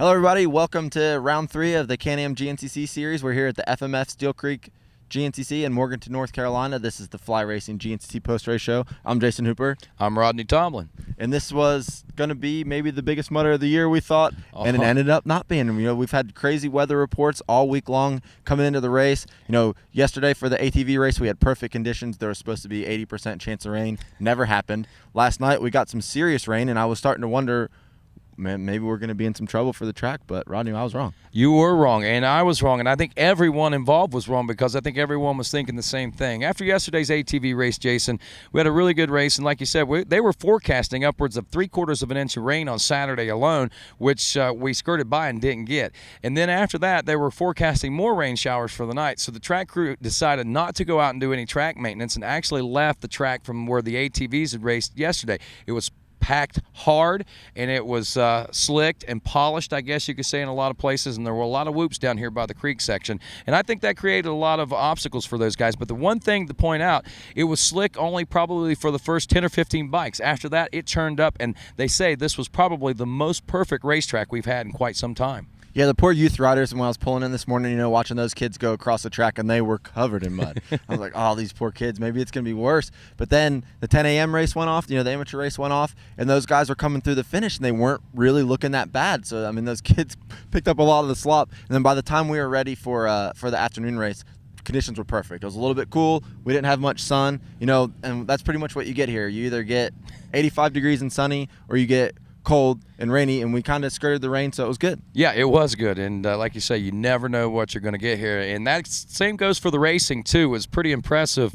Hello, everybody. Welcome to round 3 of the Can-Am GNCC series. We're here at the FMF Steel Creek GNCC in Morganton, North Carolina. This is the Fly Racing GNCC post-race show. I'm Jason Hooper. I'm Rodney Tomblin. And this was going to be maybe the biggest motor of the year, we thought, and it ended up not being. You know, we've had crazy weather reports all week long coming into the race. You know, yesterday for the ATV race, we had perfect conditions. There was supposed to be 80% chance of rain. Never happened. Last night, we got some serious rain, and I was starting to wonder, man, maybe we're going to be in some trouble for the track, but Rodney, I was wrong. You were wrong, and I was wrong, and I think everyone involved was wrong because I think everyone was thinking the same thing. After yesterday's ATV race, Jason, we had a really good race, and like you said, they were forecasting upwards of 3/4 of an inch of rain on Saturday alone, which we skirted by and didn't get. And then after that, they were forecasting more rain showers for the night, so the track crew decided not to go out and do any track maintenance and actually left the track from where the ATVs had raced yesterday. It was packed hard, and it was slicked and polished, I guess you could say, in a lot of places, and there were a lot of whoops down here by the creek section, and I think that created a lot of obstacles for those guys. But the one thing to point out, it was slick only probably for the first 10 or 15 bikes. After that, it turned up, and they say this was probably the most perfect racetrack we've had in quite some time. Yeah, the poor youth riders, and when I was pulling in this morning, you know, watching those kids go across the track, and they were covered in mud. I was like, oh, these poor kids, maybe it's going to be worse. But then the 10 a.m. race went off, you know, the amateur race went off, and those guys were coming through the finish, and they weren't really looking that bad. So, I mean, those kids picked up a lot of the slop. And then by the time we were ready for the afternoon race, conditions were perfect. It was a little bit cool. We didn't have much sun, you know, and that's pretty much what you get here. You either get 85 degrees and sunny, or you get cold and rainy, and we kind of skirted the rain, so it was good. Yeah, it was good, and like you say, you never know what you're going to get here, and that same goes for the racing too. It was pretty impressive.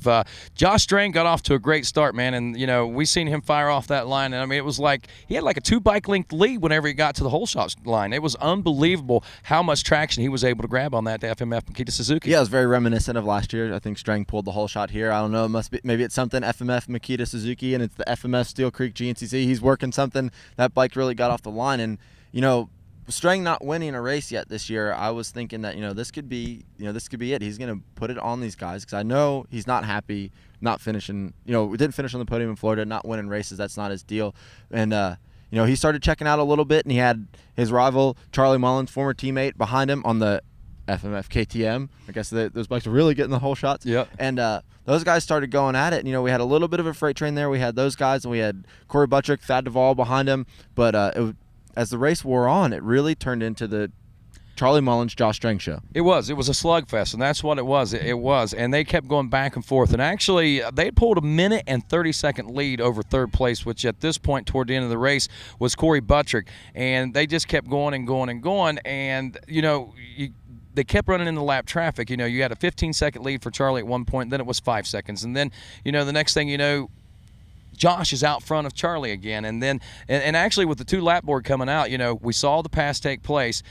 Josh Strang got off to a great start, man, and you know, we seen him fire off that line, and I mean, it was like he had like a 2-bike length lead whenever he got to the whole shot line. It was unbelievable how much traction he was able to grab on that FMF Makita Suzuki. Yeah, it was very reminiscent of last year. I think Strang pulled the whole shot here. I don't know, it must be, maybe it's something FMF Makita Suzuki, and it's the FMF Steel Creek GNCC. He's working something. That bike really got off the line, and you know, Strang not winning a race yet this year, I was thinking that, you know, this could be it. He's going to put it on these guys, because I know he's not happy not finishing. You know, we didn't finish on the podium in Florida, not winning races. That's not his deal. And you know, he started checking out a little bit, and he had his rival Charlie Mullins, former teammate, behind him on the FMF KTM. I guess those bikes are really getting the whole shots. Yeah. And those guys started going at it. And, you know, we had a little bit of a freight train there. We had those guys, and we had Corey Buttrick, Thad Duvall behind him. But as the race wore on, it really turned into the Charlie Mullins, Josh Strang show. It was a slugfest, and that's what it was. It was, and they kept going back and forth. And actually, they pulled a 1 and 30-second lead over third place, which at this point toward the end of the race was Corey Buttrick. And they just kept going and going and going. And, you know, they kept running into lap traffic. You know, you had a 15-second lead for Charlie at one point, then it was 5 seconds. And then, you know, the next thing you know, Josh is out front of Charlie again, and then and actually with the 2 lap board coming out, you know, we saw the pass take place.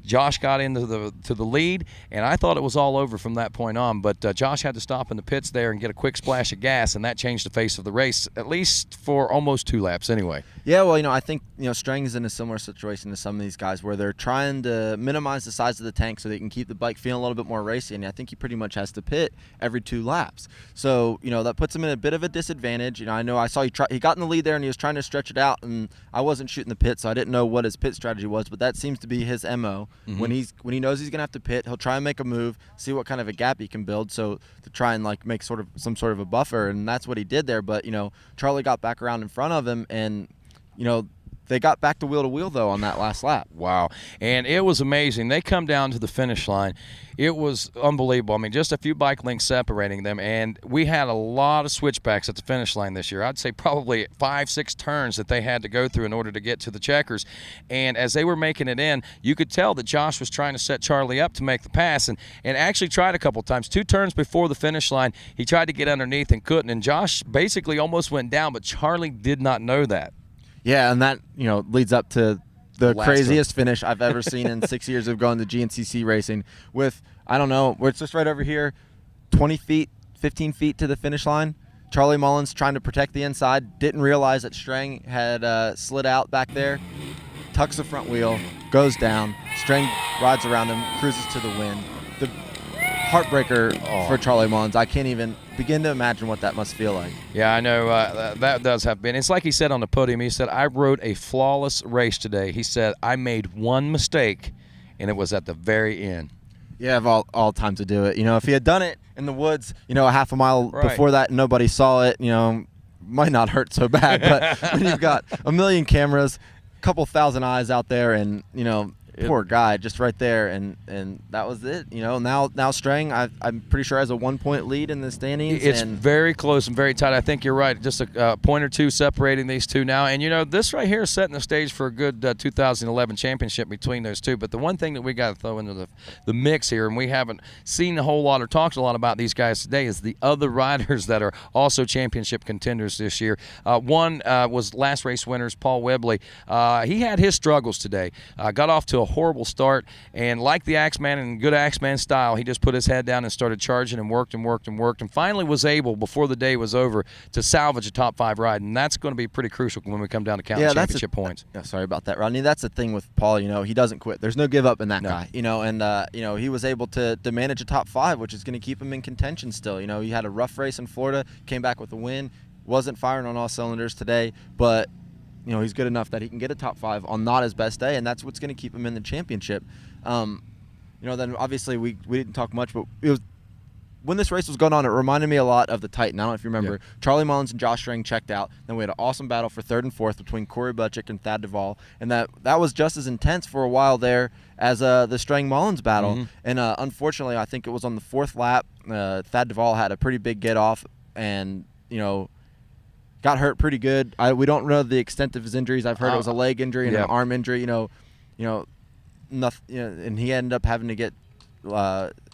Josh got into the lead, and I thought it was all over from that point on. But Josh had to stop in the pits there and get a quick splash of gas, and that changed the face of the race, at least for almost 2 laps anyway. Yeah, well, you know, I think, you know, Strang is in a similar situation to some of these guys where they're trying to minimize the size of the tank so they can keep the bike feeling a little bit more racy, and I think he pretty much has to pit every 2 laps. So, you know, that puts him in a bit of a disadvantage. You know, I know I saw he got in the lead there, and he was trying to stretch it out, and I wasn't shooting the pit, so I didn't know what his pit strategy was, but that seems to be his MO. Mm-hmm. When he knows he's going to have to pit, he'll try and make a move, see what kind of a gap he can build, so to try and like make some sort of a buffer, and that's what he did there. But, you know, Charlie got back around in front of him, and, you know, they got back to wheel though on that last lap. Wow. And it was amazing. They come down to the finish line. It was unbelievable. I mean, just a few bike lengths separating them, and we had a lot of switchbacks at the finish line this year. I'd say probably 5-6 turns that they had to go through in order to get to the checkers. And as they were making it in, you could tell that Josh was trying to set Charlie up to make the pass, and actually tried a couple times. 2 turns before the finish line, he tried to get underneath and couldn't, and Josh basically almost went down, but Charlie did not know that. Yeah, and that, you know, leads up to the craziest finish I've ever seen in 6 years of going to GNCC racing with, I don't know, it's just right over here, 20 feet, 15 feet to the finish line. Charlie Mullins trying to protect the inside, didn't realize that Strang had slid out back there, tucks the front wheel, goes down, Strang rides around him, cruises to the win. The heartbreaker for Charlie Mullins. I can't even begin to imagine what that must feel like. Yeah, I know that does have been. It's like he said on the podium. He said, I rode a flawless race today. He said, I made one mistake, and it was at the very end. Yeah, of all time to do it. If he had done it in the woods, a half a mile before that, and nobody saw it, might not hurt so bad. But when you've got a million cameras, a couple thousand eyes out there, and poor guy just right there, and that was it. Now Strang, I'm pretty sure has a 1-point lead in the standings. It's very close and very tight. I think you're right. Just a point or two separating these two now. And this right here is setting the stage for a good 2011 championship between those two. But the one thing that we got to throw into the mix here, and we haven't seen a whole lot or talked a lot about these guys today, is the other riders that are also championship contenders this year. One was last race winners, Paul Webley. He had his struggles today. Got off to a horrible start, and like the Axeman in good Axeman style, he just put his head down and started charging and worked, and finally was able, before the day was over, to salvage a top 5 ride, and that's going to be pretty crucial when we come down to counting championship points. Sorry about that, Rodney. That's the thing with Paul. He doesn't quit. There's no give up in that guy. And he was able to manage a top 5, which is going to keep him in contention still. He had a rough race in Florida, came back with a win, wasn't firing on all cylinders today, but he's good enough that he can get a top 5 on not his best day, and that's what's going to keep him in the championship. Then obviously we didn't talk much, but it was when this race was going on, it reminded me a lot of the Titan. I don't know if you remember. Yeah. Charlie Mullins and Josh Strang checked out. Then we had an awesome battle for 3rd and 4th between Corey Butchick and Thad Duvall, and that was just as intense for a while there as the Strang-Mullins battle. Mm-hmm. And unfortunately, I think it was on the 4th lap, Thad Duvall had a pretty big get-off and, got hurt pretty good. We don't know the extent of his injuries. I've heard it was a leg injury and an arm injury. Nothing. And he ended up having to get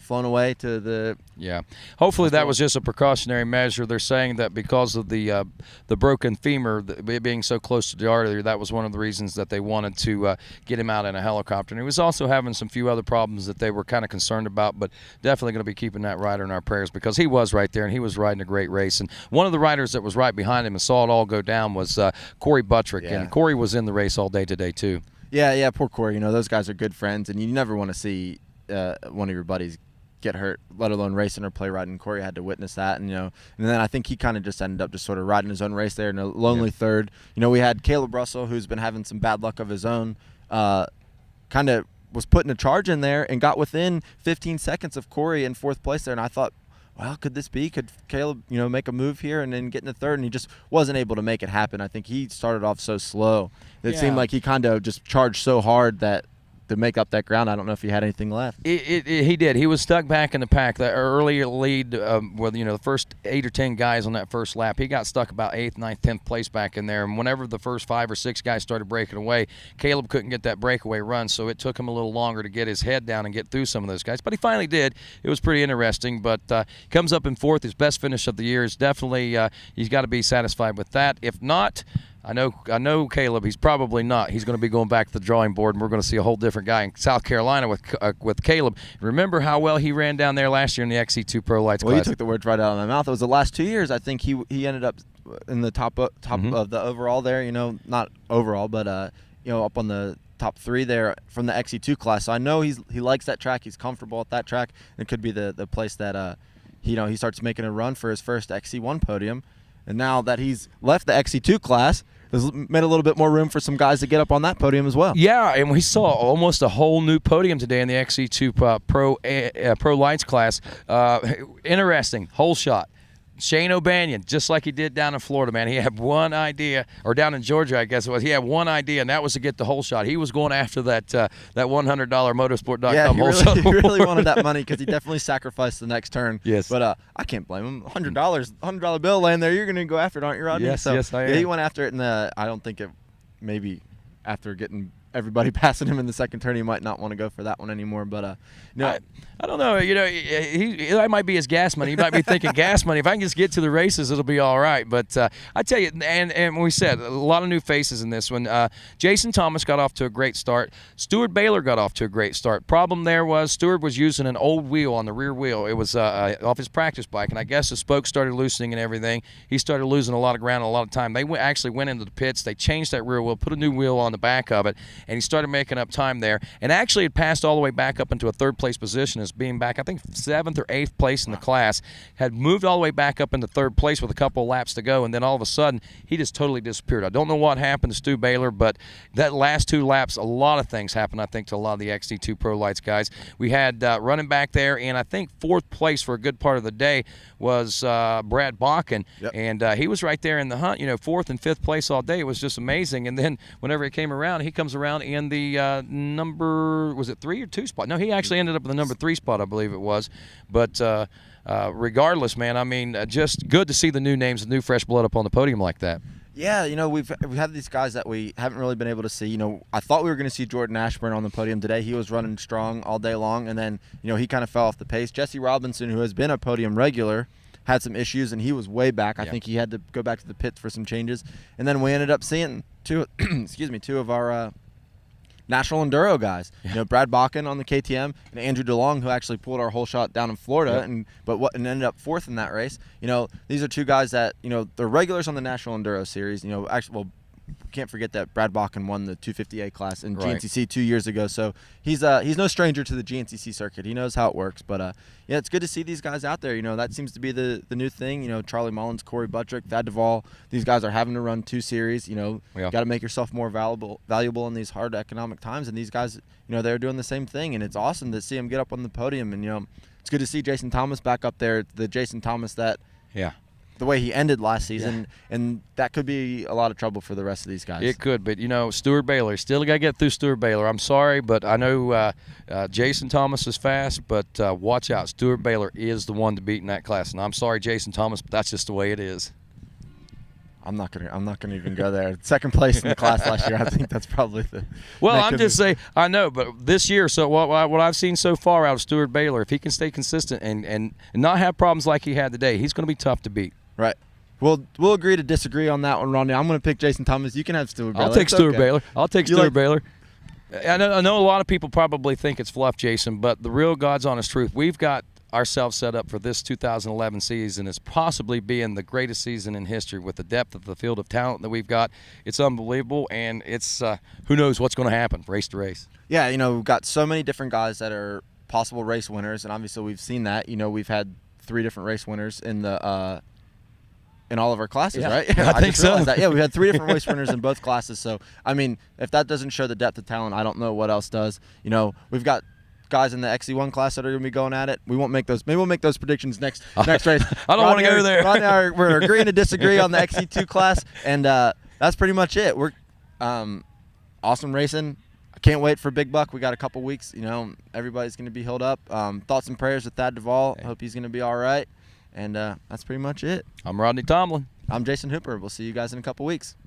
flown away to the. Yeah. Hopefully that was just a precautionary measure. They're saying that because of the broken femur, being so close to the artery, that was one of the reasons that they wanted to get him out in a helicopter. And he was also having some few other problems that they were kind of concerned about, but definitely going to be keeping that rider in our prayers because he was right there and he was riding a great race. And one of the riders that was right behind him and saw it all go down was Corey Buttrick. Yeah. And Corey was in the race all day today too. Yeah, poor Corey. Those guys are good friends, and you never want to see one of your buddies get hurt, let alone racing or play riding. Corey had to witness that, and and then I think he kind of just ended up just sort of riding his own race there in a lonely third. We had Caleb Russell, who's been having some bad luck of his own, kind of was putting a charge in there and got within 15 seconds of Corey in 4th place there, and I thought, well, could this be? Could Caleb, make a move here and then get in the 3rd? And he just wasn't able to make it happen. I think he started off so slow. It seemed like he kind of just charged so hard that to make up that ground, I don't know if he had anything left. He did. He was stuck back in the pack. The earlier lead, with the first 8 or 10 guys on that first lap, he got stuck about 8th, 9th, 10th place back in there. And whenever the first 5 or 6 guys started breaking away, Caleb couldn't get that breakaway run, so it took him a little longer to get his head down and get through some of those guys. But he finally did. It was pretty interesting. But comes up in 4th, his best finish of the year is definitely he's got to be satisfied with that. If not, I know Caleb. He's probably not. He's going to be going back to the drawing board, and we're going to see a whole different guy in South Carolina with Caleb. Remember how well he ran down there last year in the XC2 Pro Lights class? You took the words right out of my mouth. It was the last 2 years. I think he ended up in the top of the overall there. Not overall, but up on the top 3 there from the XC2 class. So I know he likes that track. He's comfortable at that track. It could be the place that he starts making a run for his first XC1 podium. And now that he's left the XC2 class, there's made a little bit more room for some guys to get up on that podium as well. Yeah, and we saw almost a whole new podium today in the XC2 Pro Lights class. Interesting, whole shot. Shane O'Banion, just like he did down in Florida, man. He had one idea, or down in Georgia, I guess it was. He had one idea, and that was to get the whole shot. He was going after that $100 motorsport.com whole shot. He really wanted that money because he definitely sacrificed the next turn. Yes. But I can't blame him. $100 bill laying there, you're going to go after it, aren't you, Rodney? Yes, yes, I am. Yeah, he went after it, and I don't think maybe after getting everybody passing him in the second turn, he might not want to go for that one anymore. But I don't know. That might be his gas money. He might be thinking gas money. If I can just get to the races, it'll be all right. But I tell you, and we said a lot of new faces in this one. Jason Thomas got off to a great start. Stuart Baylor got off to a great start. Problem there was Stuart was using an old wheel on the rear wheel. It was off his practice bike, and I guess the spokes started loosening and everything. He started losing a lot of ground, a lot of time. They actually went into the pits. They changed that rear wheel, put a new wheel on the back of it, and he started making up time there. And actually had passed all the way back up into a third-place position as being back, I think, 7th or 8th place in the class. Had moved all the way back up into third place with a couple of laps to go, and then all of a sudden, he just totally disappeared. I don't know what happened to Stu Baylor, but that last 2 laps, a lot of things happened, I think, to a lot of the XC2 Pro Lights guys. We had running back there, and I think 4th place for a good part of the day was Brad Bakken, and he was right there in the hunt, 4th and 5th place all day. It was just amazing. And then whenever it came around, he comes around in the number, was it 3 or 2 spot? No, he actually ended up in the number 3 spot, I believe it was. But regardless, man, I mean, just good to see the new names, the new fresh blood up on the podium like that. Yeah, we've had these guys that we haven't really been able to see. I thought we were going to see Jordan Ashburn on the podium today. He was running strong all day long, and then he kind of fell off the pace. Jesse Robinson, who has been a podium regular, had some issues, and he was way back. I think he had to go back to the pits for some changes, and then we ended up seeing two of our National Enduro guys. Brad Bakken on the KTM and Andrew DeLong, who actually pulled our whole shot down in Florida, and ended up 4th in that race. These are 2 guys that they're regulars on the National Enduro Series. Can't forget that Brad Bakken won the 250A class in GNCC 2 years ago, so he's no stranger to the GNCC circuit. He knows how it works, but it's good to see these guys out there. That seems to be the new thing. Charlie Mullins, Corey Buttrick, Thad Duvall, these guys are having to run 2 series. You got to make yourself more valuable in these hard economic times, and these guys, they're doing the same thing, and it's awesome to see them get up on the podium. And it's good to see Jason Thomas back up there, the Jason Thomas that the way he ended last season, and that could be a lot of trouble for the rest of these guys. It could, but Stuart Baylor, still got to get through Stuart Baylor. I'm sorry, but I know Jason Thomas is fast, but watch out. Stuart Baylor is the one to beat in that class, and I'm sorry, Jason Thomas, but that's just the way it is. I'm not gonna even go there. 2nd place in the class last year. I think that's probably the. Well, I'm just saying. I know, but this year, so what I've seen so far out of Stuart Baylor, if he can stay consistent and not have problems like he had today, he's going to be tough to beat. Right. We'll agree to disagree on that one, Rodney. I'm going to pick Jason Thomas. You can have Stuart Baylor. I'll take Stuart Baylor. I'll take Stuart Baylor. I know a lot of people probably think it's fluff, Jason, but the real God's honest truth, we've got ourselves set up for this 2011 season as possibly being the greatest season in history with the depth of the field of talent that we've got. It's unbelievable, and it's who knows what's going to happen race to race. Yeah, we've got so many different guys that are possible race winners, and obviously we've seen that. We've had 3 different race winners in the in all of our classes, right? I think so. That. Yeah, we had 3 different race winners in both classes. So, I mean, if that doesn't show the depth of talent, I don't know what else does. We've got guys in the XC1 class that are going to be going at it. We won't make those. Maybe we'll make those predictions next race. I don't want to go there. Rodney, we're agreeing to disagree on the XC2 class, and that's pretty much it. We're awesome racing. I can't wait for Big Buck. We got a couple weeks. Everybody's going to be healed up. Thoughts and prayers with Thad Duvall. Hope he's going to be all right. And that's pretty much it. I'm Rodney Tomblin. I'm Jason Hooper. We'll see you guys in a couple weeks.